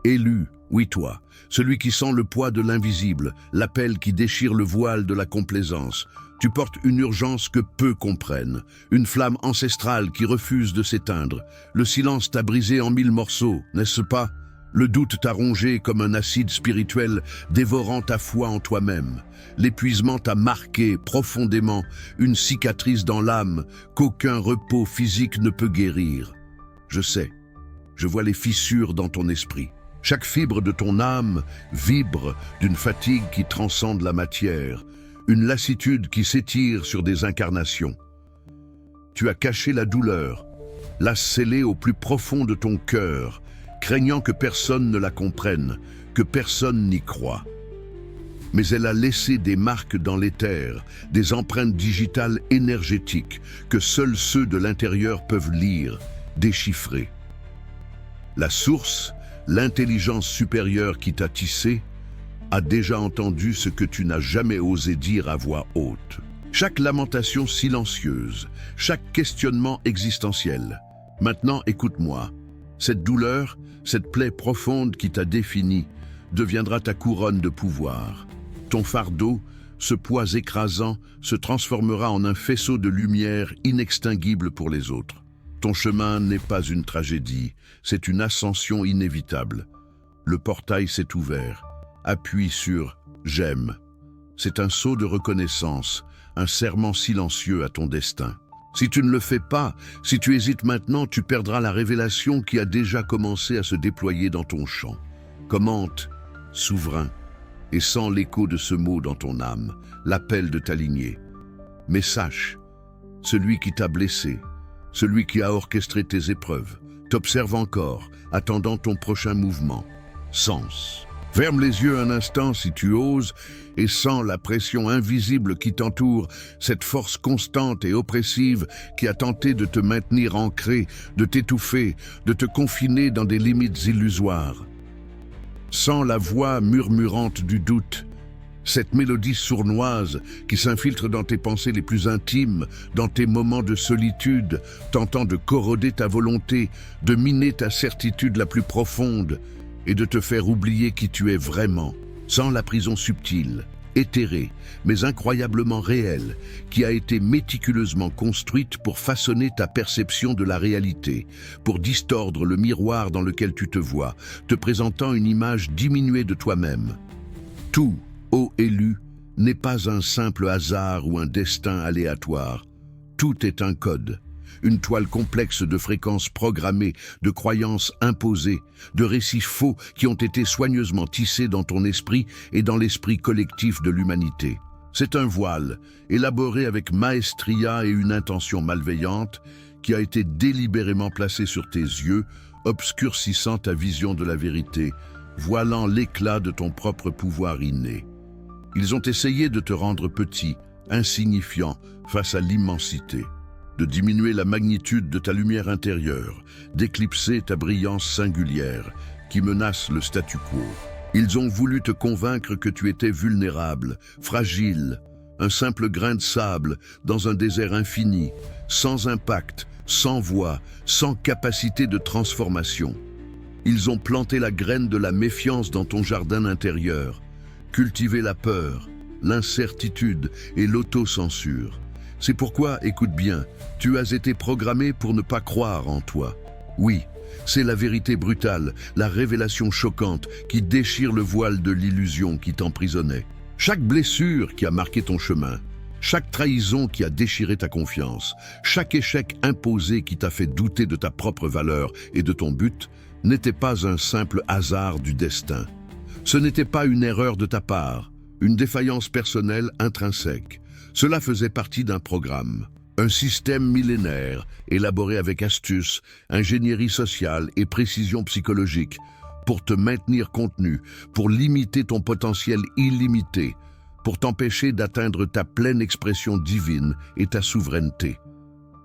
Élu, oui toi, celui qui sent le poids de l'invisible, l'appel qui déchire le voile de la complaisance. Tu portes une urgence que peu comprennent, une flamme ancestrale qui refuse de s'éteindre. Le silence t'a brisé en 1000 morceaux, n'est-ce pas? Le doute t'a rongé comme un acide spirituel, dévorant ta foi en toi-même. L'épuisement t'a marqué profondément, une cicatrice dans l'âme qu'aucun repos physique ne peut guérir. Je sais, je vois les fissures dans ton esprit. Chaque fibre de ton âme vibre d'une fatigue qui transcende la matière, une lassitude qui s'étire sur des incarnations. Tu as caché la douleur, l'as scellée au plus profond de ton cœur, craignant que personne ne la comprenne, que personne n'y croie. Mais elle a laissé des marques dans l'éther, des empreintes digitales énergétiques que seuls ceux de l'intérieur peuvent lire, déchiffrer. La source, l'intelligence supérieure qui t'a tissé, a déjà entendu ce que tu n'as jamais osé dire à voix haute. Chaque lamentation silencieuse, chaque questionnement existentiel. Maintenant, écoute-moi. Cette douleur, cette plaie profonde qui t'a défini, deviendra ta couronne de pouvoir. Ton fardeau, ce poids écrasant, se transformera en un faisceau de lumière inextinguible pour les autres. Ton chemin n'est pas une tragédie, c'est une ascension inévitable. Le portail s'est ouvert. Appuie sur « J'aime ». C'est un sceau de reconnaissance, un serment silencieux à ton destin. Si tu ne le fais pas, si tu hésites maintenant, tu perdras la révélation qui a déjà commencé à se déployer dans ton champ. Commente, souverain, et sens l'écho de ce mot dans ton âme, l'appel de ta lignée. Mais sache, celui qui t'a blessé, celui qui a orchestré tes épreuves, t'observe encore, attendant ton prochain mouvement. Sens. Ferme les yeux un instant si tu oses et sens la pression invisible qui t'entoure, cette force constante et oppressive qui a tenté de te maintenir ancré, de t'étouffer, de te confiner dans des limites illusoires. Sens la voix murmurante du doute, cette mélodie sournoise qui s'infiltre dans tes pensées les plus intimes, dans tes moments de solitude, tentant de corroder ta volonté, de miner ta certitude la plus profonde, et de te faire oublier qui tu es vraiment, sans la prison subtile, éthérée, mais incroyablement réelle, qui a été méticuleusement construite pour façonner ta perception de la réalité, pour distordre le miroir dans lequel tu te vois, te présentant une image diminuée de toi-même. Tout, ô élu, n'est pas un simple hasard ou un destin aléatoire. Tout est un code. Une toile complexe de fréquences programmées, de croyances imposées, de récits faux qui ont été soigneusement tissés dans ton esprit et dans l'esprit collectif de l'humanité. C'est un voile, élaboré avec maestria et une intention malveillante, qui a été délibérément placé sur tes yeux, obscurcissant ta vision de la vérité, voilant l'éclat de ton propre pouvoir inné. Ils ont essayé de te rendre petit, insignifiant, face à l'immensité, de diminuer la magnitude de ta lumière intérieure, d'éclipser ta brillance singulière, qui menace le statu quo. Ils ont voulu te convaincre que tu étais vulnérable, fragile, un simple grain de sable dans un désert infini, sans impact, sans voix, sans capacité de transformation. Ils ont planté la graine de la méfiance dans ton jardin intérieur, cultivé la peur, l'incertitude et l'autocensure. C'est pourquoi, écoute bien, tu as été programmé pour ne pas croire en toi. Oui, c'est la vérité brutale, la révélation choquante qui déchire le voile de l'illusion qui t'emprisonnait. Chaque blessure qui a marqué ton chemin, chaque trahison qui a déchiré ta confiance, chaque échec imposé qui t'a fait douter de ta propre valeur et de ton but, n'était pas un simple hasard du destin. Ce n'était pas une erreur de ta part, une défaillance personnelle intrinsèque. Cela faisait partie d'un programme, un système millénaire, élaboré avec astuce, ingénierie sociale et précision psychologique, pour te maintenir contenu, pour limiter ton potentiel illimité, pour t'empêcher d'atteindre ta pleine expression divine et ta souveraineté.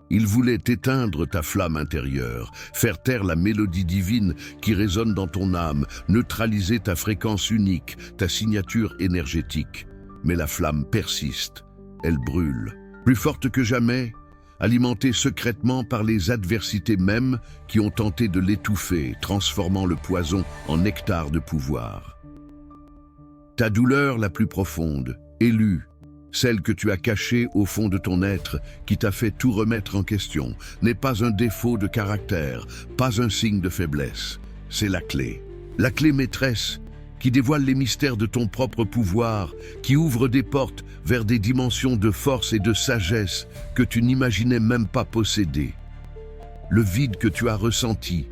Il voulait éteindre ta flamme intérieure, faire taire la mélodie divine qui résonne dans ton âme, neutraliser ta fréquence unique, ta signature énergétique. Mais la flamme persiste. Elle brûle. Plus forte que jamais, alimenté secrètement par les adversités mêmes qui ont tenté de l'étouffer, transformant le poison en nectar de pouvoir. Ta douleur la plus profonde, élue, celle que tu as cachée au fond de ton être, qui t'a fait tout remettre en question, n'est pas un défaut de caractère, pas un signe de faiblesse. C'est la clé maîtresse, qui dévoile les mystères de ton propre pouvoir, qui ouvre des portes vers des dimensions de force et de sagesse que tu n'imaginais même pas posséder. Le vide que tu as ressenti,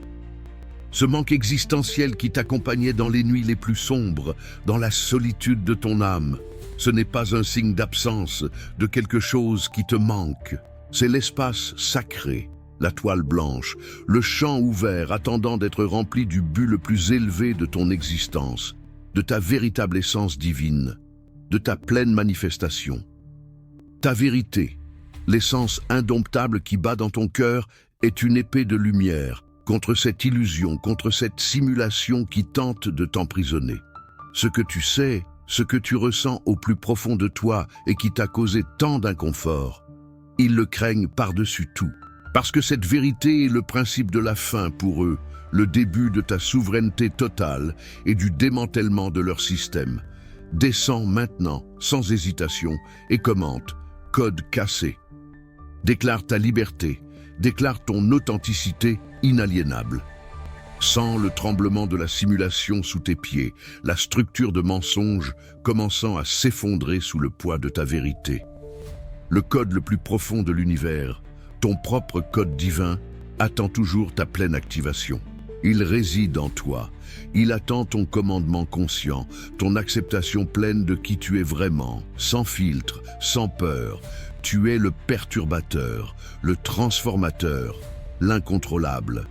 ce manque existentiel qui t'accompagnait dans les nuits les plus sombres, dans la solitude de ton âme, ce n'est pas un signe d'absence de quelque chose qui te manque. C'est l'espace sacré, la toile blanche, le champ ouvert attendant d'être rempli du but le plus élevé de ton existence, de ta véritable essence divine, de ta pleine manifestation. Ta vérité, l'essence indomptable qui bat dans ton cœur, est une épée de lumière contre cette illusion, contre cette simulation qui tente de t'emprisonner. Ce que tu sais, ce que tu ressens au plus profond de toi et qui t'a causé tant d'inconfort, ils le craignent par-dessus tout. Parce que cette vérité est le principe de la fin pour eux, le début de ta souveraineté totale et du démantèlement de leur système. Descends maintenant, sans hésitation, et commente « Code cassé ». Déclare ta liberté, déclare ton authenticité inaliénable. Sens le tremblement de la simulation sous tes pieds, la structure de mensonge commençant à s'effondrer sous le poids de ta vérité. Le code le plus profond de l'univers, ton propre code divin, attend toujours ta pleine activation. Il réside en toi. Il attend ton commandement conscient, ton acceptation pleine de qui tu es vraiment, sans filtre, sans peur. Tu es le perturbateur, le transformateur, l'incontrôlable.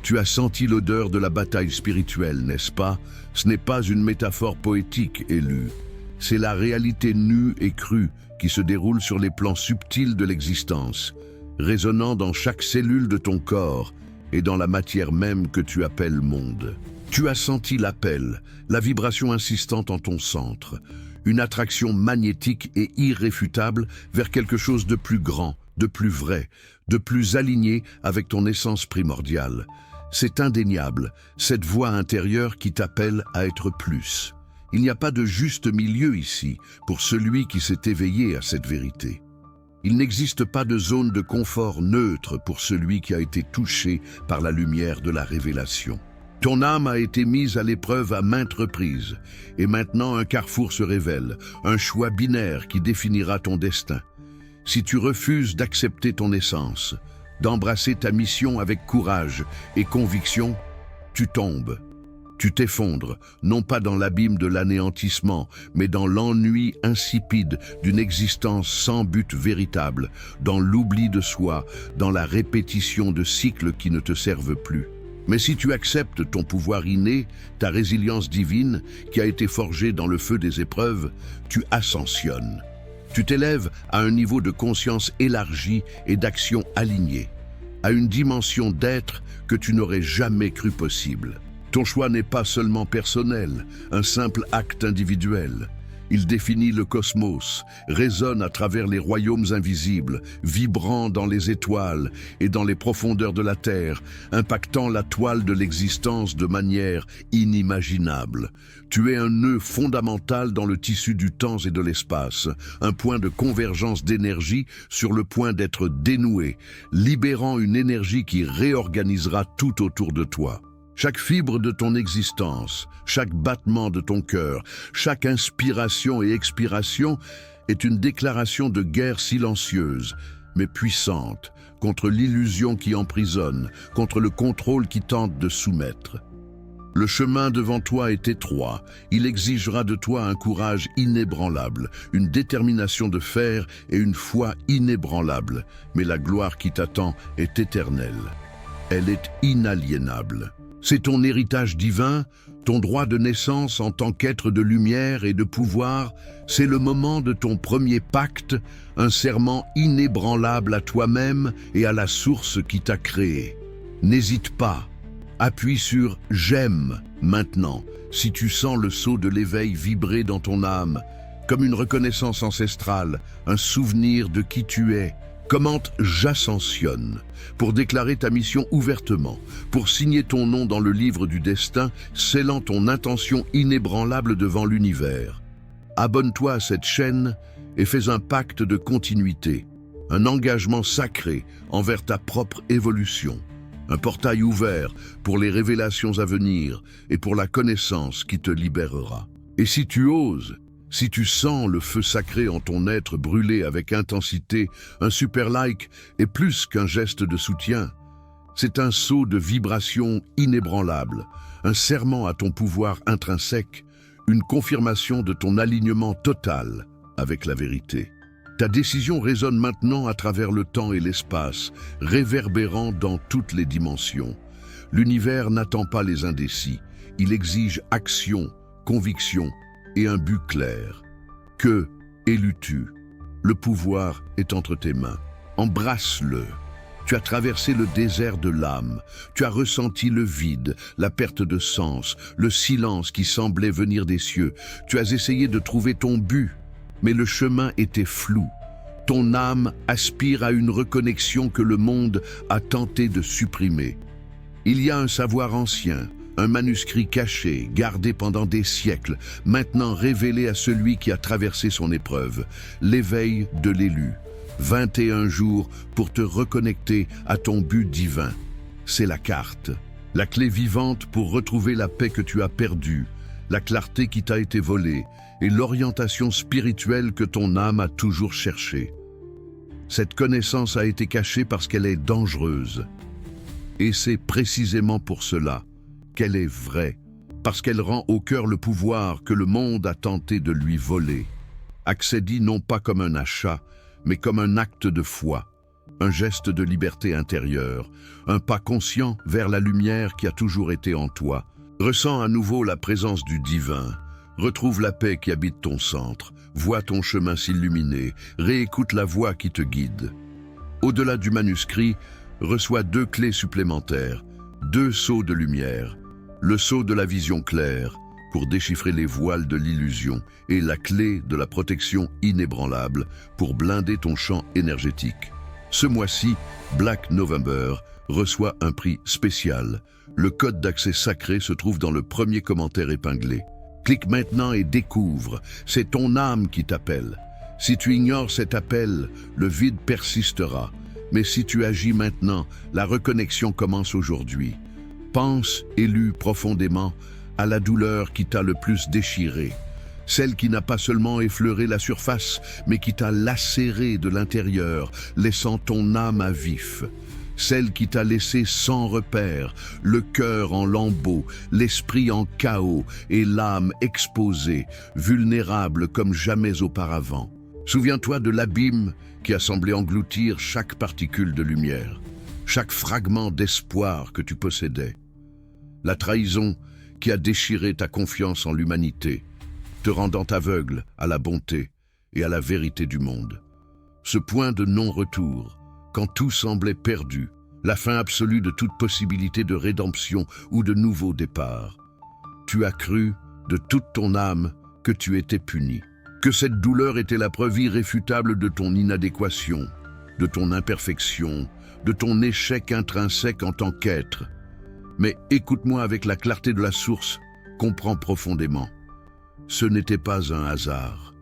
Tu as senti l'odeur de la bataille spirituelle, n'est-ce pas? Ce n'est pas une métaphore poétique élue. C'est la réalité nue et crue qui se déroule sur les plans subtils de l'existence, résonnant dans chaque cellule de ton corps et dans la matière même que tu appelles monde. Tu as senti l'appel, la vibration insistante en ton centre, une attraction magnétique et irréfutable vers quelque chose de plus grand, de plus vrai, de plus aligné avec ton essence primordiale. C'est indéniable, cette voix intérieure qui t'appelle à être plus. Il n'y a pas de juste milieu ici pour celui qui s'est éveillé à cette vérité. Il n'existe pas de zone de confort neutre pour celui qui a été touché par la lumière de la révélation. Ton âme a été mise à l'épreuve à maintes reprises, et maintenant un carrefour se révèle, un choix binaire qui définira ton destin. Si tu refuses d'accepter ton essence, d'embrasser ta mission avec courage et conviction, tu tombes. Tu t'effondres, non pas dans l'abîme de l'anéantissement, mais dans l'ennui insipide d'une existence sans but véritable, dans l'oubli de soi, dans la répétition de cycles qui ne te servent plus. Mais si tu acceptes ton pouvoir inné, ta résilience divine, qui a été forgée dans le feu des épreuves, tu ascensionnes. Tu t'élèves à un niveau de conscience élargi et d'action alignée, à une dimension d'être que tu n'aurais jamais cru possible. Ton choix n'est pas seulement personnel, un simple acte individuel. Il définit le cosmos, résonne à travers les royaumes invisibles, vibrant dans les étoiles et dans les profondeurs de la Terre, impactant la toile de l'existence de manière inimaginable. Tu es un nœud fondamental dans le tissu du temps et de l'espace, un point de convergence d'énergie sur le point d'être dénoué, libérant une énergie qui réorganisera tout autour de toi. Chaque fibre de ton existence, chaque battement de ton cœur, chaque inspiration et expiration est une déclaration de guerre silencieuse, mais puissante, contre l'illusion qui emprisonne, contre le contrôle qui tente de soumettre. Le chemin devant toi est étroit, il exigera de toi un courage inébranlable, une détermination de fer et une foi inébranlable, mais la gloire qui t'attend est éternelle. Elle est inaliénable. C'est ton héritage divin, ton droit de naissance en tant qu'être de lumière et de pouvoir. C'est le moment de ton premier pacte, un serment inébranlable à toi-même et à la source qui t'a créé. N'hésite pas. Appuie sur « J'aime » maintenant, si tu sens le sceau de l'éveil vibrer dans ton âme, comme une reconnaissance ancestrale, un souvenir de qui tu es, Commente J'ascensionne pour déclarer ta mission ouvertement, pour signer ton nom dans le livre du destin, scellant ton intention inébranlable devant l'univers. Abonne-toi à cette chaîne et fais un pacte de continuité, un engagement sacré envers ta propre évolution, un portail ouvert pour les révélations à venir et pour la connaissance qui te libérera. Et si tu oses, si tu sens le feu sacré en ton être brûler avec intensité, un super like est plus qu'un geste de soutien. C'est un saut de vibration inébranlable, un serment à ton pouvoir intrinsèque, une confirmation de ton alignement total avec la vérité. Ta décision résonne maintenant à travers le temps et l'espace, réverbérant dans toutes les dimensions. L'univers n'attend pas les indécis, il exige action, conviction et un but clair. Que élus-tu? Le pouvoir est entre tes mains. Embrasse-le. Tu as traversé le désert de l'âme. Tu as ressenti le vide, la perte de sens, le silence qui semblait venir des cieux. Tu as essayé de trouver ton but, mais le chemin était flou. Ton âme aspire à une reconnexion que le monde a tenté de supprimer. Il y a un savoir ancien, un manuscrit caché, gardé pendant des siècles, maintenant révélé à celui qui a traversé son épreuve. L'éveil de l'élu. 21 jours pour te reconnecter à ton but divin. C'est la carte, la clé vivante pour retrouver la paix que tu as perdue, la clarté qui t'a été volée et l'orientation spirituelle que ton âme a toujours cherchée. Cette connaissance a été cachée parce qu'elle est dangereuse. Et c'est précisément pour cela qu'elle est vraie, parce qu'elle rend au cœur le pouvoir que le monde a tenté de lui voler. Accédie non pas comme un achat, mais comme un acte de foi, un geste de liberté intérieure, un pas conscient vers la lumière qui a toujours été en toi. Ressens à nouveau la présence du divin, retrouve la paix qui habite ton centre, vois ton chemin s'illuminer, réécoute la voix qui te guide. Au-delà du manuscrit, reçois 2 clés supplémentaires, 2 sceaux de lumière, le sceau de la vision claire pour déchiffrer les voiles de l'illusion et la clé de la protection inébranlable pour blinder ton champ énergétique. Ce mois-ci, Black November reçoit un prix spécial. Le code d'accès sacré se trouve dans le premier commentaire épinglé. Clique maintenant et découvre, c'est ton âme qui t'appelle. Si tu ignores cet appel, le vide persistera. Mais si tu agis maintenant, la reconnexion commence aujourd'hui. Pense, élu profondément, à la douleur qui t'a le plus déchiré. Celle qui n'a pas seulement effleuré la surface, mais qui t'a lacéré de l'intérieur, laissant ton âme à vif. Celle qui t'a laissé sans repère, le cœur en lambeaux, l'esprit en chaos et l'âme exposée, vulnérable comme jamais auparavant. Souviens-toi de l'abîme qui a semblé engloutir chaque particule de lumière, chaque fragment d'espoir que tu possédais. La trahison qui a déchiré ta confiance en l'humanité, te rendant aveugle à la bonté et à la vérité du monde. Ce point de non-retour, quand tout semblait perdu, la fin absolue de toute possibilité de rédemption ou de nouveau départ. Tu as cru, de toute ton âme, que tu étais puni, que cette douleur était la preuve irréfutable de ton inadéquation, de ton imperfection, de ton échec intrinsèque en tant qu'être. Mais écoute-moi avec la clarté de la source, comprends profondément. Ce n'était pas un hasard.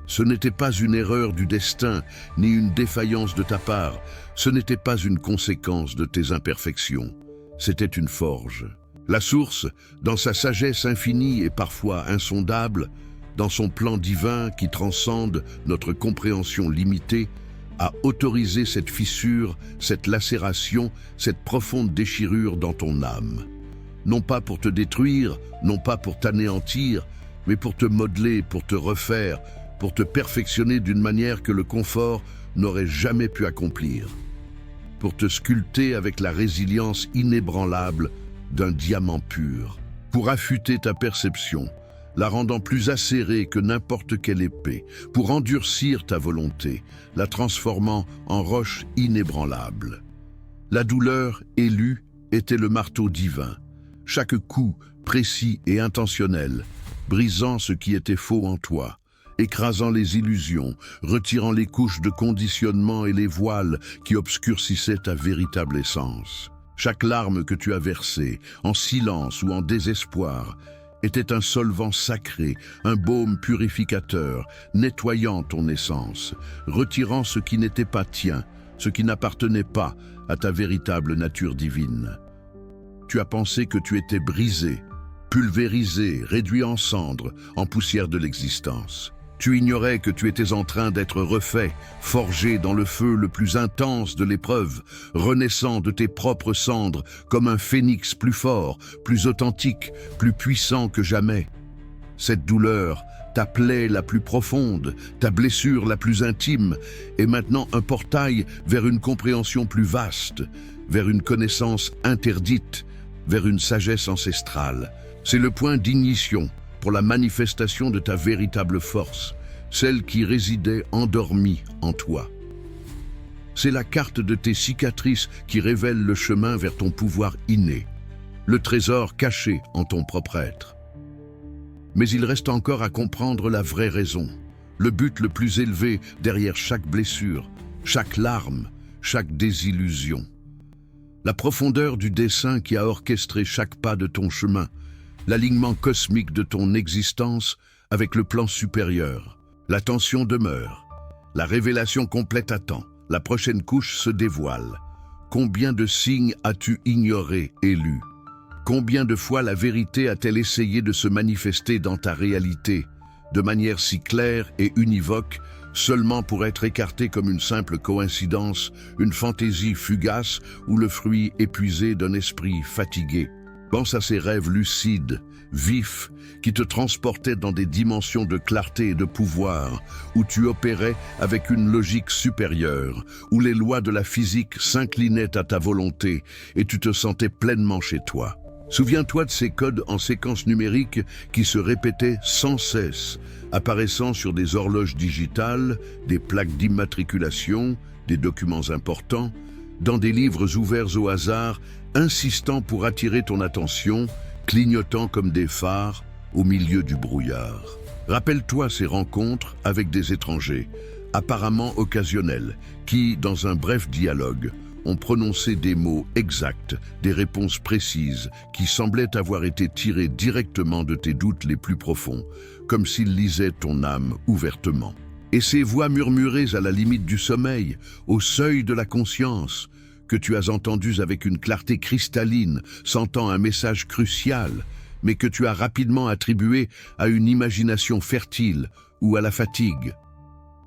Ce n'était pas une erreur du destin, ni une défaillance de ta part. Ce n'était pas une conséquence de tes imperfections. C'était une forge. La source, dans sa sagesse infinie et parfois insondable, dans son plan divin qui transcende notre compréhension limitée, a autorisé cette fissure, cette lacération, cette profonde déchirure dans ton âme. Non pas pour te détruire, non pas pour t'anéantir, mais pour te modeler, pour te refaire, pour te perfectionner d'une manière que le confort n'aurait jamais pu accomplir. Pour te sculpter avec la résilience inébranlable d'un diamant pur. Pour affûter ta perception, la rendant plus acérée que n'importe quelle épée, pour endurcir ta volonté, la transformant en roche inébranlable. La douleur élue était le marteau divin, chaque coup précis et intentionnel, brisant ce qui était faux en toi, écrasant les illusions, retirant les couches de conditionnement et les voiles qui obscurcissaient ta véritable essence. Chaque larme que tu as versée, en silence ou en désespoir, était un solvant sacré, un baume purificateur, nettoyant ton essence, retirant ce qui n'était pas tien, ce qui n'appartenait pas à ta véritable nature divine. Tu as pensé que tu étais brisé, pulvérisé, réduit en cendres, en poussière de l'existence. Tu ignorais que tu étais en train d'être refait, forgé dans le feu le plus intense de l'épreuve, renaissant de tes propres cendres comme un phénix plus fort, plus authentique, plus puissant que jamais. Cette douleur, ta plaie la plus profonde, ta blessure la plus intime, est maintenant un portail vers une compréhension plus vaste, vers une connaissance interdite, vers une sagesse ancestrale. C'est le point d'ignition pour la manifestation de ta véritable force, celle qui résidait endormie en toi. C'est la carte de tes cicatrices qui révèle le chemin vers ton pouvoir inné, le trésor caché en ton propre être. Mais il reste encore à comprendre la vraie raison, le but le plus élevé derrière chaque blessure, chaque larme, chaque désillusion. La profondeur du dessein qui a orchestré chaque pas de ton chemin, l'alignement cosmique de ton existence avec le plan supérieur. La tension demeure. La révélation complète attend. La prochaine couche se dévoile. Combien de signes as-tu ignorés et lus? Combien de fois la vérité a-t-elle essayé de se manifester dans ta réalité, de manière si claire et univoque, seulement pour être écartée comme une simple coïncidence, une fantaisie fugace ou le fruit épuisé d'un esprit fatigué? Pense à ces rêves lucides, vifs, qui te transportaient dans des dimensions de clarté et de pouvoir, où tu opérais avec une logique supérieure, où les lois de la physique s'inclinaient à ta volonté et tu te sentais pleinement chez toi. Souviens-toi de ces codes en séquence numérique qui se répétaient sans cesse, apparaissant sur des horloges digitales, des plaques d'immatriculation, des documents importants, dans des livres ouverts au hasard, insistant pour attirer ton attention, clignotant comme des phares au milieu du brouillard. Rappelle-toi ces rencontres avec des étrangers, apparemment occasionnels, qui, dans un bref dialogue, ont prononcé des mots exacts, des réponses précises, qui semblaient avoir été tirées directement de tes doutes les plus profonds, comme s'ils lisaient ton âme ouvertement. Et ces voix murmurées à la limite du sommeil, au seuil de la conscience, que tu as entendues avec une clarté cristalline, sentant un message crucial, mais que tu as rapidement attribué à une imagination fertile ou à la fatigue.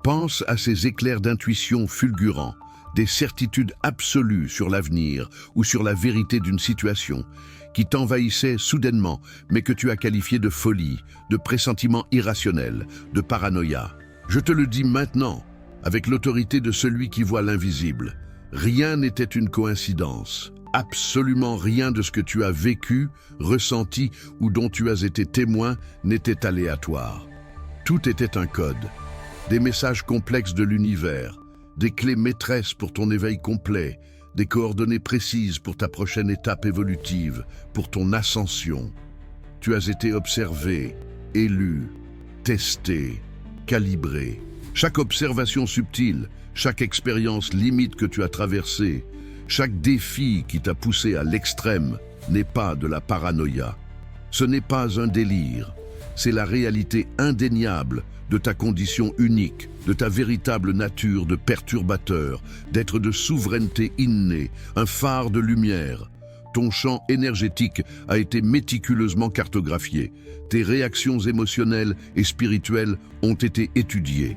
Pense à ces éclairs d'intuition fulgurants, des certitudes absolues sur l'avenir ou sur la vérité d'une situation, qui t'envahissaient soudainement, mais que tu as qualifié de folie, de pressentiment irrationnel, de paranoïa. Je te le dis maintenant, avec l'autorité de celui qui voit l'invisible. Rien n'était une coïncidence. Absolument rien de ce que tu as vécu, ressenti ou dont tu as été témoin n'était aléatoire. Tout était un code, des messages complexes de l'univers, des clés maîtresses pour ton éveil complet, des coordonnées précises pour ta prochaine étape évolutive, pour ton ascension. Tu as été observé, élu, testé, calibré. Chaque observation subtile, chaque expérience limite que tu as traversée, chaque défi qui t'a poussé à l'extrême n'est pas de la paranoïa. Ce n'est pas un délire, c'est la réalité indéniable de ta condition unique, de ta véritable nature de perturbateur, d'être de souveraineté innée, un phare de lumière. Ton champ énergétique a été méticuleusement cartographié. Tes réactions émotionnelles et spirituelles ont été étudiées.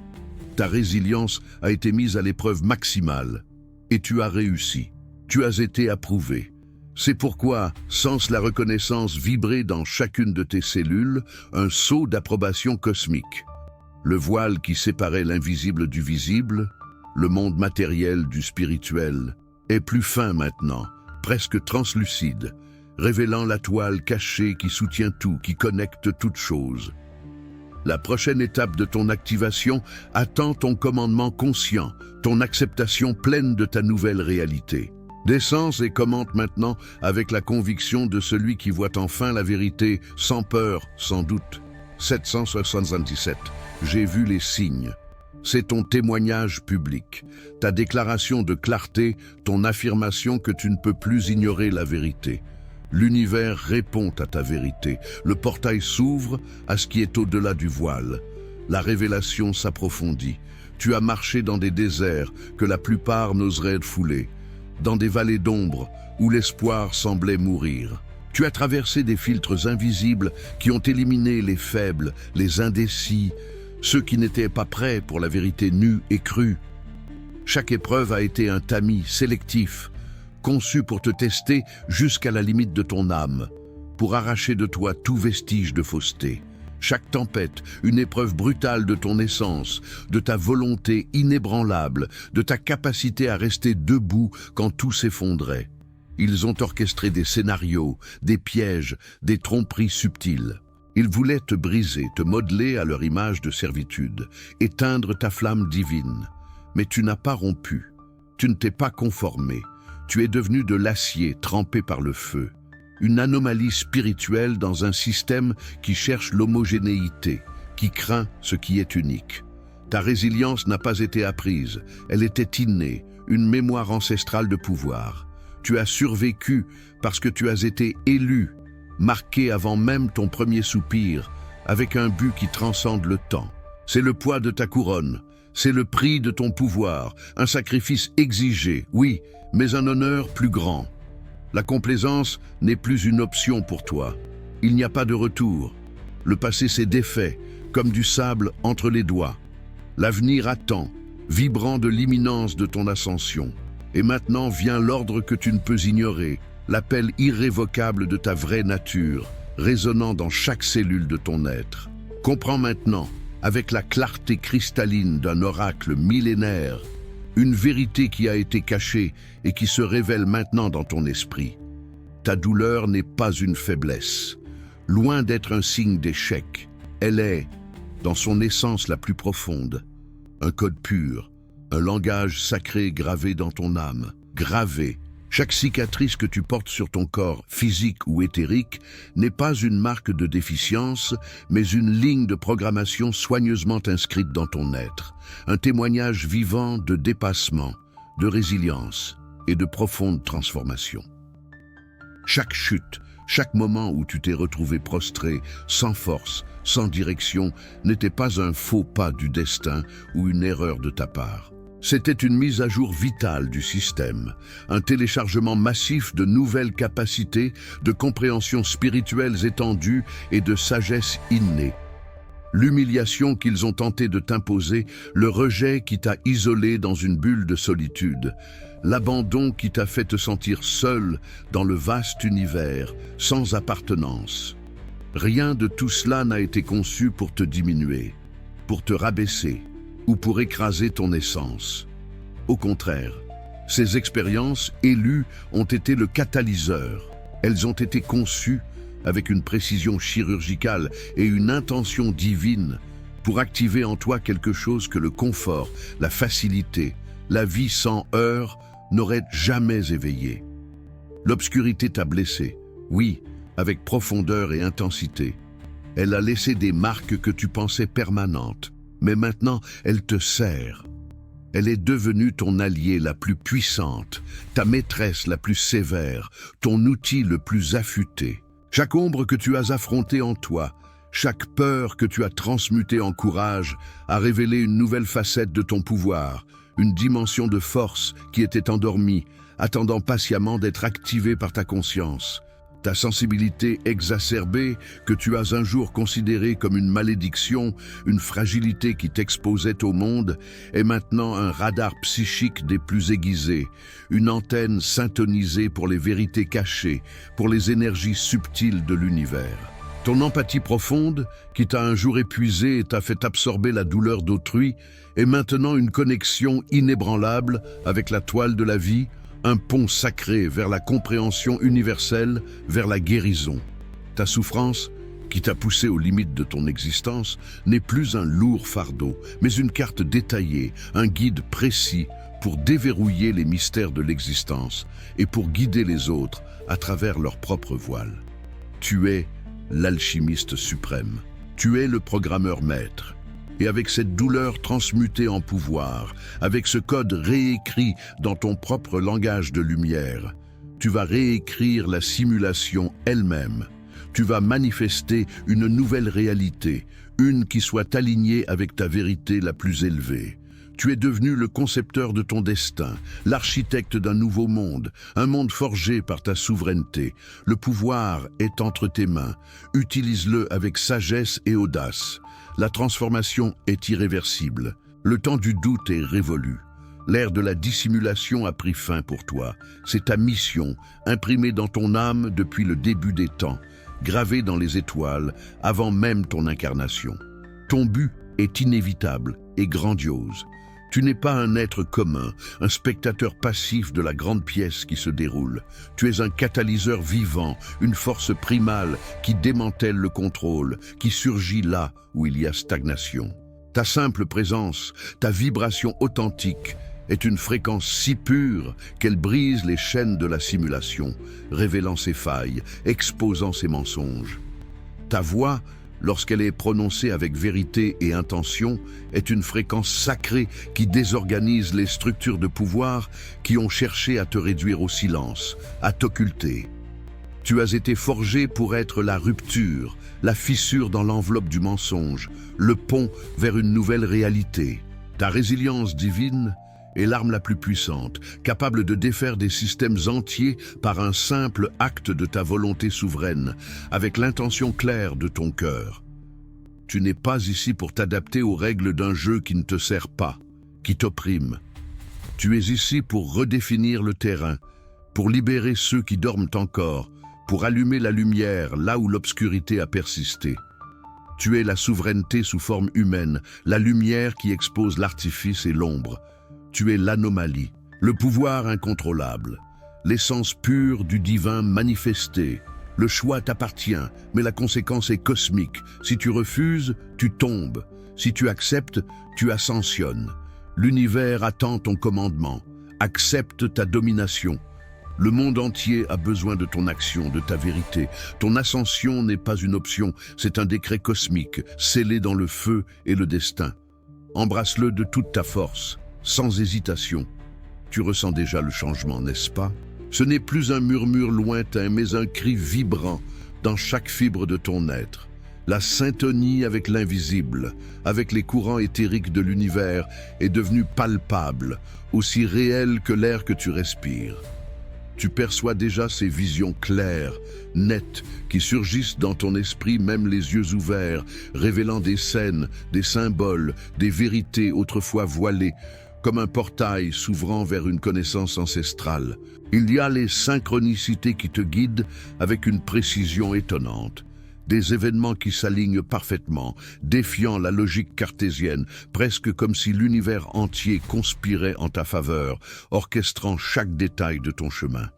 Ta résilience a été mise à l'épreuve maximale. Et tu as réussi. Tu as été approuvé. C'est pourquoi, sens la reconnaissance vibrer dans chacune de tes cellules, un sceau d'approbation cosmique. Le voile qui séparait l'invisible du visible, le monde matériel du spirituel, est plus fin maintenant, presque translucide, révélant la toile cachée qui soutient tout, qui connecte toutes choses. La prochaine étape de ton activation attend ton commandement conscient, ton acceptation pleine de ta nouvelle réalité. Descends et commente maintenant avec la conviction de celui qui voit enfin la vérité, sans peur, sans doute. 777. j'ai vu les signes. C'est ton témoignage public, ta déclaration de clarté, ton affirmation que tu ne peux plus ignorer la vérité. L'univers répond à ta vérité, le portail s'ouvre à ce qui est au-delà du voile. La révélation s'approfondit. Tu as marché dans des déserts que la plupart n'oseraient fouler, dans des vallées d'ombre où l'espoir semblait mourir. Tu as traversé des filtres invisibles qui ont éliminé les faibles, les indécis, ceux qui n'étaient pas prêts pour la vérité nue et crue. Chaque épreuve a été un tamis sélectif, conçu pour te tester jusqu'à la limite de ton âme, pour arracher de toi tout vestige de fausseté. Chaque tempête, une épreuve brutale de ton essence, de ta volonté inébranlable, de ta capacité à rester debout quand tout s'effondrait. Ils ont orchestré des scénarios, des pièges, des tromperies subtiles. Ils voulaient te briser, te modeler à leur image de servitude, éteindre ta flamme divine. Mais tu n'as pas rompu, tu ne t'es pas conformé, tu es devenu de l'acier trempé par le feu. Une anomalie spirituelle dans un système qui cherche l'homogénéité, qui craint ce qui est unique. Ta résilience n'a pas été apprise, elle était innée, une mémoire ancestrale de pouvoir. Tu as survécu parce que tu as été élu, marqué avant même ton premier soupir, avec un but qui transcende le temps. C'est le poids de ta couronne, c'est le prix de ton pouvoir, un sacrifice exigé, oui, mais un honneur plus grand. La complaisance n'est plus une option pour toi. Il n'y a pas de retour. Le passé s'est défait, comme du sable entre les doigts. L'avenir attend, vibrant de l'imminence de ton ascension. Et maintenant vient l'ordre que tu ne peux ignorer, l'appel irrévocable de ta vraie nature, résonnant dans chaque cellule de ton être. Comprends maintenant, avec la clarté cristalline d'un oracle millénaire, une vérité qui a été cachée et qui se révèle maintenant dans ton esprit. Ta douleur n'est pas une faiblesse. Loin d'être un signe d'échec, elle est, dans son essence la plus profonde, un code pur, un langage sacré gravé dans ton âme, gravé. Chaque cicatrice que tu portes sur ton corps, physique ou éthérique, n'est pas une marque de déficience, mais une ligne de programmation soigneusement inscrite dans ton être. Un témoignage vivant de dépassement, de résilience et de profonde transformation. Chaque chute, chaque moment où tu t'es retrouvé prostré, sans force, sans direction, n'était pas un faux pas du destin ou une erreur de ta part. C'était une mise à jour vitale du système, un téléchargement massif de nouvelles capacités, de compréhension spirituelles étendues et de sagesse innée. L'humiliation qu'ils ont tenté de t'imposer, le rejet qui t'a isolé dans une bulle de solitude, l'abandon qui t'a fait te sentir seul dans le vaste univers, sans appartenance. Rien de tout cela n'a été conçu pour te diminuer, pour te rabaisser ou pour écraser ton essence. Au contraire, ces expériences élues ont été le catalyseur. Elles ont été conçues avec une précision chirurgicale et une intention divine pour activer en toi quelque chose que le confort, la facilité, la vie sans heurts n'auraient jamais éveillé. L'obscurité t'a blessé, oui, avec profondeur et intensité. Elle a laissé des marques que tu pensais permanentes, mais maintenant elle te sert. Elle est devenue ton allié la plus puissante, ta maîtresse la plus sévère, ton outil le plus affûté. Chaque ombre que tu as affrontée en toi, chaque peur que tu as transmutée en courage, a révélé une nouvelle facette de ton pouvoir, une dimension de force qui était endormie, attendant patiemment d'être activée par ta conscience. Ta sensibilité exacerbée, que tu as un jour considérée comme une malédiction, une fragilité qui t'exposait au monde, est maintenant un radar psychique des plus aiguisés, une antenne syntonisée pour les vérités cachées, pour les énergies subtiles de l'univers. Ton empathie profonde, qui t'a un jour épuisé et t'a fait absorber la douleur d'autrui, est maintenant une connexion inébranlable avec la toile de la vie, un pont sacré vers la compréhension universelle, vers la guérison. Ta souffrance, qui t'a poussé aux limites de ton existence, n'est plus un lourd fardeau, mais une carte détaillée, un guide précis pour déverrouiller les mystères de l'existence et pour guider les autres à travers leur propre voile. Tu es l'alchimiste suprême. Tu es le programmeur maître. et avec cette douleur transmutée en pouvoir, avec ce code réécrit dans ton propre langage de lumière, tu vas réécrire la simulation elle-même. Tu vas manifester une nouvelle réalité, une qui soit alignée avec ta vérité la plus élevée. Tu es devenu le concepteur de ton destin, l'architecte d'un nouveau monde, un monde forgé par ta souveraineté. Le pouvoir est entre tes mains. Utilise-le avec sagesse et audace. La transformation est irréversible. Le temps du doute est révolu. L'ère de la dissimulation a pris fin pour toi. C'est ta mission, imprimée dans ton âme depuis le début des temps, gravée dans les étoiles avant même ton incarnation. Ton but est inévitable et grandiose. Tu n'es pas un être commun, un spectateur passif de la grande pièce qui se déroule. Tu es un catalyseur vivant, une force primale qui démantèle le contrôle, qui surgit là où il y a stagnation. Ta simple présence, ta vibration authentique, est une fréquence si pure qu'elle brise les chaînes de la simulation, révélant ses failles, exposant ses mensonges. Ta voix, lorsqu'elle est prononcée avec vérité et intention, est une fréquence sacrée qui désorganise les structures de pouvoir qui ont cherché à te réduire au silence, à t'occulter. Tu as été forgé pour être la rupture, la fissure dans l'enveloppe du mensonge, le pont vers une nouvelle réalité. Ta résilience divine est l'arme la plus puissante, capable de défaire des systèmes entiers par un simple acte de ta volonté souveraine, avec l'intention claire de ton cœur. Tu n'es pas ici pour t'adapter aux règles d'un jeu qui ne te sert pas, qui t'opprime. Tu es ici pour redéfinir le terrain, pour libérer ceux qui dorment encore, pour allumer la lumière là où l'obscurité a persisté. Tu es la souveraineté sous forme humaine, la lumière qui expose l'artifice et l'ombre. Tu es l'anomalie, le pouvoir incontrôlable, l'essence pure du divin manifesté. Le choix t'appartient, mais la conséquence est cosmique. Si tu refuses, tu tombes. Si tu acceptes, tu ascensionnes. L'univers attend ton commandement. Accepte ta domination. Le monde entier a besoin de ton action, de ta vérité. Ton ascension n'est pas une option, c'est un décret cosmique, scellé dans le feu et le destin. Embrasse-le de toute ta force. Sans hésitation. Tu ressens déjà le changement, n'est-ce pas? Ce n'est plus un murmure lointain, mais un cri vibrant dans chaque fibre de ton être. La syntonie avec l'invisible, avec les courants éthériques de l'univers, est devenue palpable, aussi réelle que l'air que tu respires. Tu perçois déjà ces visions claires, nettes, qui surgissent dans ton esprit même les yeux ouverts, révélant des scènes, des symboles, des vérités autrefois voilées, comme un portail s'ouvrant vers une connaissance ancestrale. Il y a les synchronicités qui te guident avec une précision étonnante. Des événements qui s'alignent parfaitement, défiant la logique cartésienne, presque comme si l'univers entier conspirait en ta faveur, orchestrant chaque détail de ton chemin.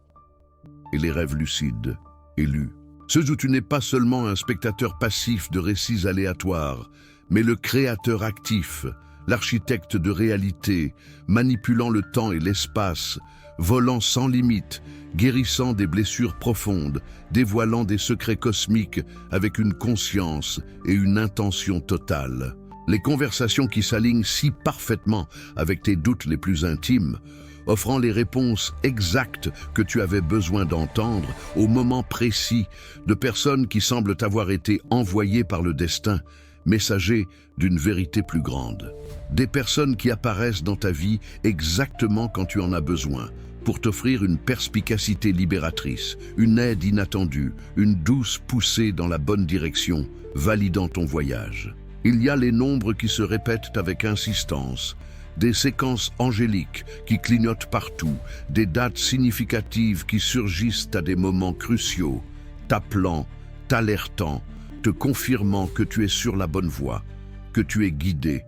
Et les rêves lucides, élus, ceux où tu n'es pas seulement un spectateur passif de récits aléatoires, mais le créateur actif, l'architecte de réalité, manipulant le temps et l'espace, volant sans limite, guérissant des blessures profondes, dévoilant des secrets cosmiques avec une conscience et une intention totale. Les conversations qui s'alignent si parfaitement avec tes doutes les plus intimes, offrant les réponses exactes que tu avais besoin d'entendre au moment précis, de personnes qui semblent avoir été envoyées par le destin, messager d'une vérité plus grande. Des personnes qui apparaissent dans ta vie exactement quand tu en as besoin, pour t'offrir une perspicacité libératrice, une aide inattendue, une douce poussée dans la bonne direction, validant ton voyage. Il y a les nombres qui se répètent avec insistance, des séquences angéliques qui clignotent partout, des dates significatives qui surgissent à des moments cruciaux, t'appelant, t'alertant, te confirmant que tu es sur la bonne voie, que tu es guidé,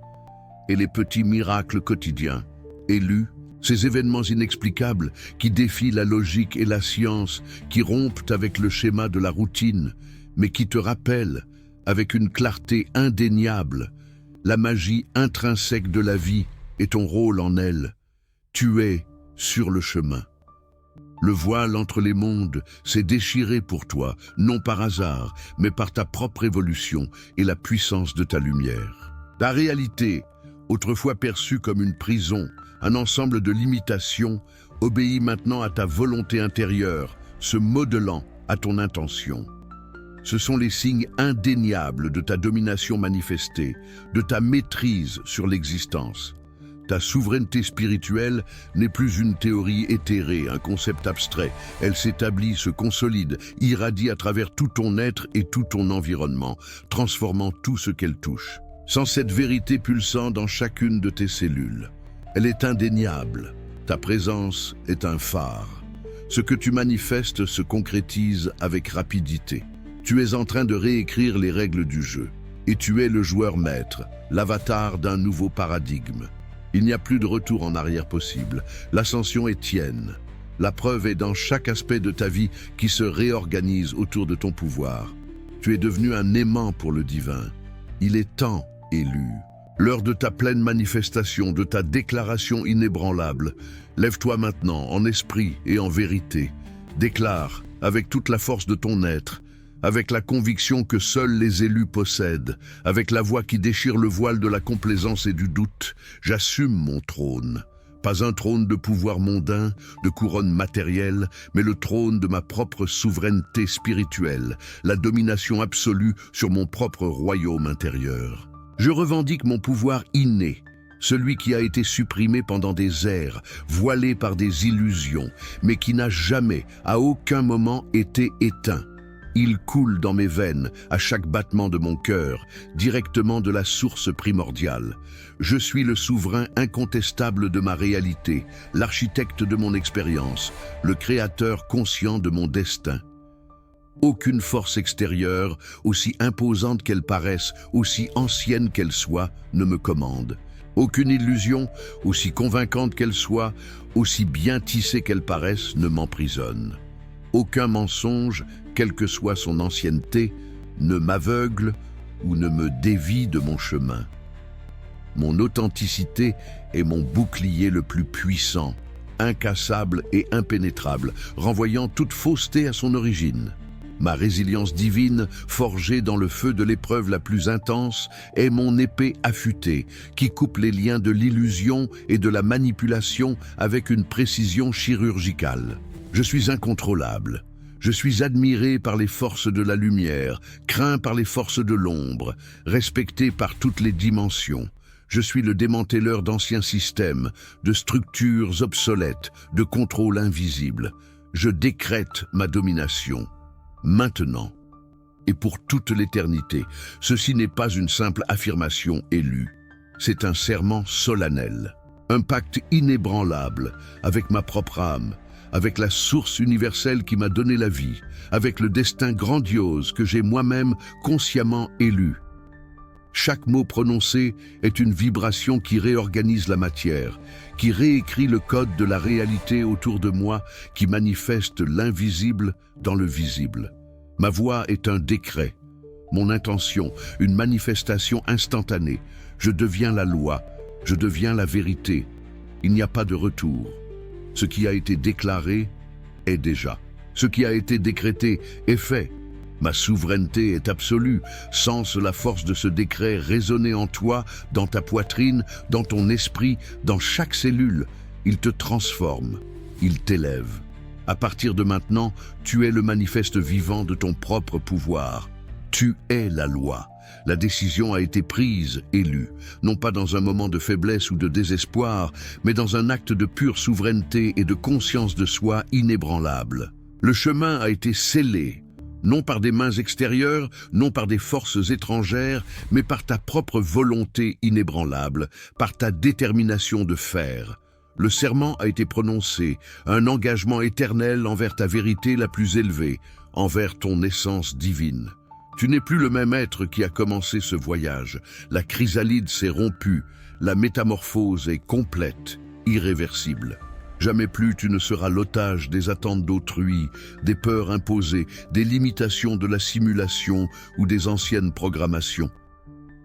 et les petits miracles quotidiens, élus, ces événements inexplicables qui défient la logique et la science, qui rompent avec le schéma de la routine, mais qui te rappellent, avec une clarté indéniable, la magie intrinsèque de la vie et ton rôle en elle. Tu es sur le chemin. Le voile entre les mondes s'est déchiré pour toi, non par hasard, mais par ta propre évolution et la puissance de ta lumière. Ta réalité, autrefois perçue comme une prison, un ensemble de limitations, obéit maintenant à ta volonté intérieure, se modelant à ton intention. Ce sont les signes indéniables de ta domination manifestée, de ta maîtrise sur l'existence. Ta souveraineté spirituelle n'est plus une théorie éthérée, un concept abstrait. Elle s'établit, se consolide, irradie à travers tout ton être et tout ton environnement, transformant tout ce qu'elle touche. Sans cette vérité pulsant dans chacune de tes cellules. Elle est indéniable. Ta présence est un phare. Ce que tu manifestes se concrétise avec rapidité. Tu es en train de réécrire les règles du jeu. Et tu es le joueur maître, l'avatar d'un nouveau paradigme. Il n'y a plus de retour en arrière possible. L'ascension est tienne. La preuve est dans chaque aspect de ta vie qui se réorganise autour de ton pouvoir. Tu es devenu un aimant pour le divin. Il est temps, élu. L'heure de ta pleine manifestation, de ta déclaration inébranlable. Lève-toi maintenant, en esprit et en vérité. Déclare, avec toute la force de ton être, avec la conviction que seuls les élus possèdent, avec la voix qui déchire le voile de la complaisance et du doute, j'assume mon trône. Pas un trône de pouvoir mondain, de couronne matérielle, mais le trône de ma propre souveraineté spirituelle, la domination absolue sur mon propre royaume intérieur. Je revendique mon pouvoir inné, celui qui a été supprimé pendant des ères, voilé par des illusions, mais qui n'a jamais, à aucun moment, été éteint. Il coule dans mes veines, à chaque battement de mon cœur, directement de la source primordiale. Je suis le souverain incontestable de ma réalité, l'architecte de mon expérience, le créateur conscient de mon destin. Aucune force extérieure, aussi imposante qu'elle paraisse, aussi ancienne qu'elle soit, ne me commande. Aucune illusion, aussi convaincante qu'elle soit, aussi bien tissée qu'elle paraisse, ne m'emprisonne. Aucun mensonge, quelle que soit son ancienneté, ne m'aveugle ou ne me dévie de mon chemin. Mon authenticité est mon bouclier le plus puissant, incassable et impénétrable, renvoyant toute fausseté à son origine. Ma résilience divine, forgée dans le feu de l'épreuve la plus intense, est mon épée affûtée, qui coupe les liens de l'illusion et de la manipulation avec une précision chirurgicale. Je suis incontrôlable. Je suis admiré par les forces de la lumière, craint par les forces de l'ombre, respecté par toutes les dimensions. Je suis le démanteleur d'anciens systèmes, de structures obsolètes, de contrôles invisibles. Je décrète ma domination. Maintenant, et pour toute l'éternité, ceci n'est pas une simple affirmation élue. C'est un serment solennel, un pacte inébranlable avec ma propre âme, avec la source universelle qui m'a donné la vie, avec le destin grandiose que j'ai moi-même consciemment élu. Chaque mot prononcé est une vibration qui réorganise la matière, qui réécrit le code de la réalité autour de moi, qui manifeste l'invisible dans le visible. Ma voix est un décret, mon intention, une manifestation instantanée. Je deviens la loi, je deviens la vérité. Il n'y a pas de retour. Ce qui a été déclaré est déjà. Ce qui a été décrété est fait. Ma souveraineté est absolue. Sens la force de ce décret résonner en toi, dans ta poitrine, dans ton esprit, dans chaque cellule. Il te transforme, il t'élève. À partir de maintenant, tu es le manifeste vivant de ton propre pouvoir. Tu es la loi. La décision a été prise, élue, non pas dans un moment de faiblesse ou de désespoir, mais dans un acte de pure souveraineté et de conscience de soi inébranlable. Le chemin a été scellé, non par des mains extérieures, non par des forces étrangères, mais par ta propre volonté inébranlable, par ta détermination de faire. Le serment a été prononcé, un engagement éternel envers ta vérité la plus élevée, envers ton essence divine. Tu n'es plus le même être qui a commencé ce voyage. La chrysalide s'est rompue, la métamorphose est complète, irréversible. Jamais plus tu ne seras l'otage des attentes d'autrui, des peurs imposées, des limitations de la simulation ou des anciennes programmations.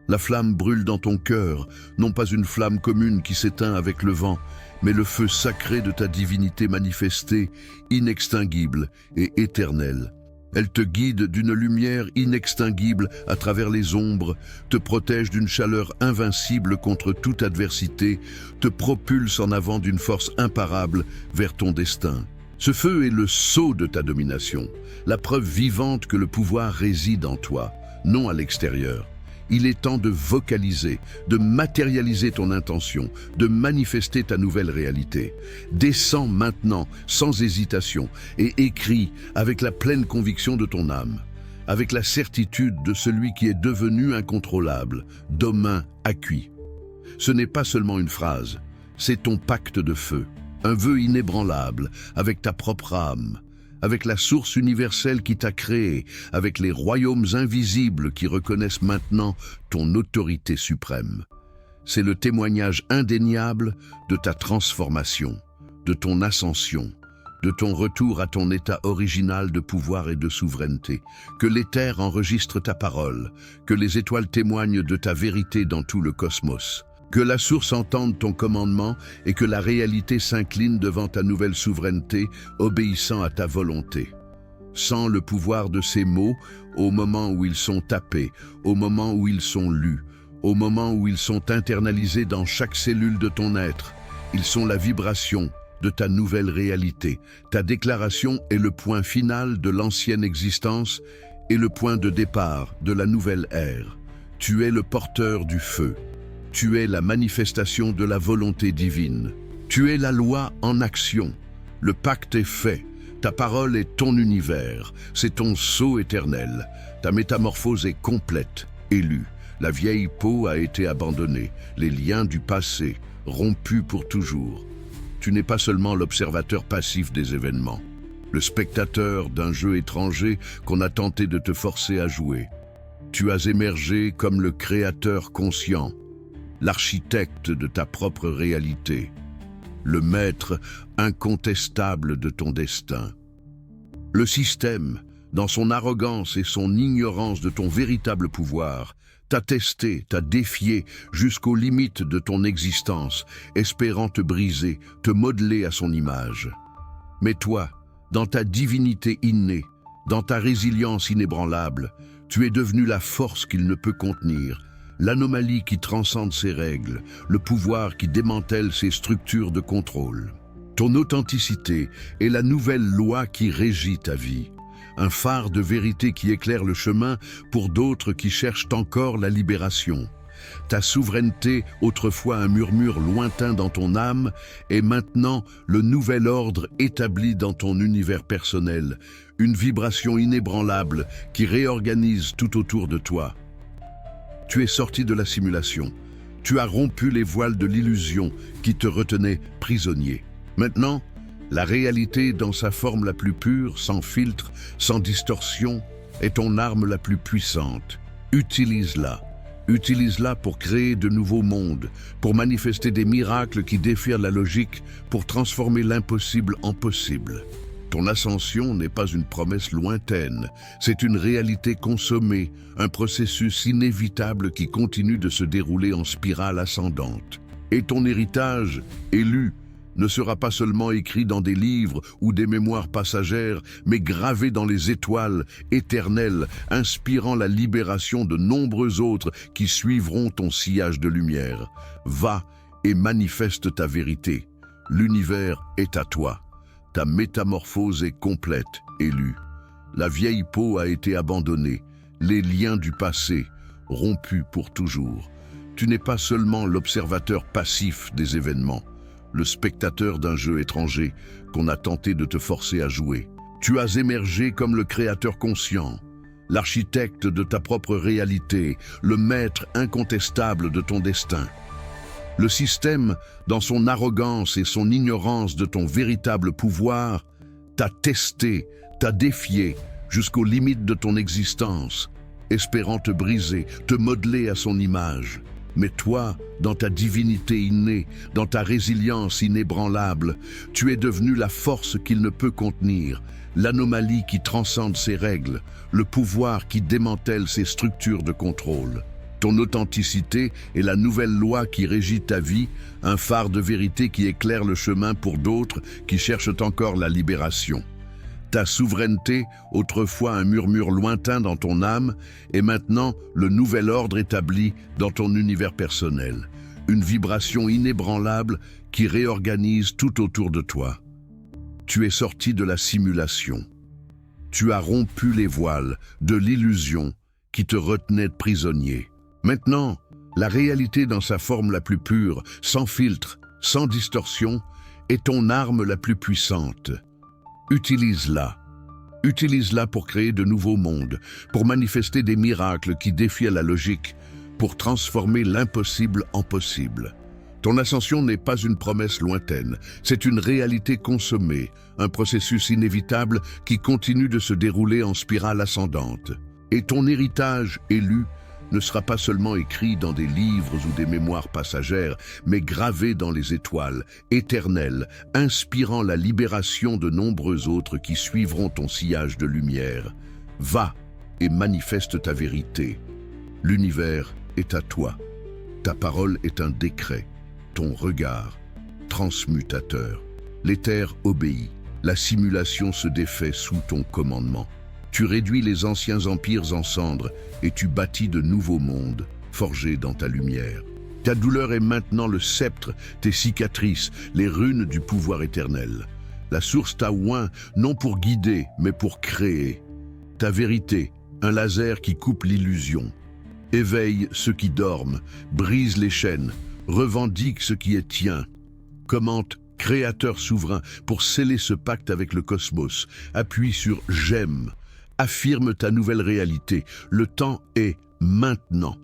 La flamme brûle dans ton cœur, non pas une flamme commune qui s'éteint avec le vent, mais le feu sacré de ta divinité manifestée, inextinguible et éternelle. Elle te guide d'une lumière inextinguible à travers les ombres, te protège d'une chaleur invincible contre toute adversité, te propulse en avant d'une force imparable vers ton destin. Ce feu est le sceau de ta domination, la preuve vivante que le pouvoir réside en toi, non à l'extérieur. Il est temps de vocaliser, de matérialiser ton intention, de manifester ta nouvelle réalité. Descends maintenant, sans hésitation, et écris avec la pleine conviction de ton âme, avec la certitude de celui qui est devenu incontrôlable, demain acquis. Ce n'est pas seulement une phrase, c'est ton pacte de feu, un vœu inébranlable avec ta propre âme, avec la source universelle qui t'a créé, avec les royaumes invisibles qui reconnaissent maintenant ton autorité suprême. C'est le témoignage indéniable de ta transformation, de ton ascension, de ton retour à ton état original de pouvoir et de souveraineté, que l'éther enregistre ta parole, que les étoiles témoignent de ta vérité dans tout le cosmos. Que la source entende ton commandement et que la réalité s'incline devant ta nouvelle souveraineté, obéissant à ta volonté. Sens le pouvoir de ces mots au moment où ils sont tapés, au moment où ils sont lus, au moment où ils sont internalisés dans chaque cellule de ton être. Ils sont la vibration de ta nouvelle réalité. Ta déclaration est le point final de l'ancienne existence et le point de départ de la nouvelle ère. Tu es le porteur du feu. Tu es la manifestation de la volonté divine. Tu es la loi en action. Le pacte est fait. Ta parole est ton univers. C'est ton sceau éternel. Ta métamorphose est complète, élue. La vieille peau a été abandonnée. Les liens du passé, rompus pour toujours. Tu n'es pas seulement l'observateur passif des événements, le spectateur d'un jeu étranger qu'on a tenté de te forcer à jouer. Tu as émergé comme le créateur conscient, l'architecte de ta propre réalité, le maître incontestable de ton destin. Le système, dans son arrogance et son ignorance de ton véritable pouvoir, t'a testé, t'a défié jusqu'aux limites de ton existence, espérant te briser, te modeler à son image. Mais toi, dans ta divinité innée, dans ta résilience inébranlable, tu es devenu la force qu'il ne peut contenir, l'anomalie qui transcende ses règles, le pouvoir qui démantèle ses structures de contrôle. Ton authenticité est la nouvelle loi qui régit ta vie, un phare de vérité qui éclaire le chemin pour d'autres qui cherchent encore la libération. Ta souveraineté, autrefois un murmure lointain dans ton âme, est maintenant le nouvel ordre établi dans ton univers personnel, une vibration inébranlable qui réorganise tout autour de toi. Tu es sorti de la simulation. Tu as rompu les voiles de l'illusion qui te retenait prisonnier. Maintenant, la réalité dans sa forme la plus pure, sans filtre, sans distorsion, est ton arme la plus puissante. Utilise-la. Utilise-la pour créer de nouveaux mondes, pour manifester des miracles qui défient la logique, pour transformer l'impossible en possible. Ton ascension n'est pas une promesse lointaine, c'est une réalité consommée, un processus inévitable qui continue de se dérouler en spirale ascendante. Et ton héritage, élu, ne sera pas seulement écrit dans des livres ou des mémoires passagères, mais gravé dans les étoiles éternelles, inspirant la libération de nombreux autres qui suivront ton sillage de lumière. Va et manifeste ta vérité. L'univers est à toi. Ta métamorphose est complète, élue. La vieille peau a été abandonnée, les liens du passé, rompus pour toujours. Tu n'es pas seulement l'observateur passif des événements, le spectateur d'un jeu étranger qu'on a tenté de te forcer à jouer. Tu as émergé comme le créateur conscient, l'architecte de ta propre réalité, le maître incontestable de ton destin. Le système, dans son arrogance et son ignorance de ton véritable pouvoir, t'a testé, t'a défié jusqu'aux limites de ton existence, espérant te briser, te modeler à son image. Mais toi, dans ta divinité innée, dans ta résilience inébranlable, tu es devenu la force qu'il ne peut contenir, l'anomalie qui transcende ses règles, le pouvoir qui démantèle ses structures de contrôle. Ton authenticité est la nouvelle loi qui régit ta vie, un phare de vérité qui éclaire le chemin pour d'autres qui cherchent encore la libération. Ta souveraineté, autrefois un murmure lointain dans ton âme, est maintenant le nouvel ordre établi dans ton univers personnel. Une vibration inébranlable qui réorganise tout autour de toi. Tu es sorti de la simulation. Tu as rompu les voiles de l'illusion qui te retenait prisonnier. Maintenant, la réalité dans sa forme la plus pure, sans filtre, sans distorsion, est ton arme la plus puissante. Utilise-la. Utilise-la pour créer de nouveaux mondes, pour manifester des miracles qui défient la logique, pour transformer l'impossible en possible. Ton ascension n'est pas une promesse lointaine, c'est une réalité consommée, un processus inévitable qui continue de se dérouler en spirale ascendante. Et ton héritage élu ne sera pas seulement écrit dans des livres ou des mémoires passagères, mais gravé dans les étoiles, éternel, inspirant la libération de nombreux autres qui suivront ton sillage de lumière. Va et manifeste ta vérité. L'univers est à toi. Ta parole est un décret. Ton regard, transmutateur. L'éther obéit. La simulation se défait sous ton commandement. Tu réduis les anciens empires en cendres et tu bâtis de nouveaux mondes, forgés dans ta lumière. Ta douleur est maintenant le sceptre, tes cicatrices, les runes du pouvoir éternel. La source t'a oint, non pour guider, mais pour créer. Ta vérité, un laser qui coupe l'illusion. Éveille ceux qui dorment, brise les chaînes, revendique ce qui est tien. Commente Créateur souverain pour sceller ce pacte avec le cosmos. Appuie sur J'aime. Affirme ta nouvelle réalité. Le temps est maintenant.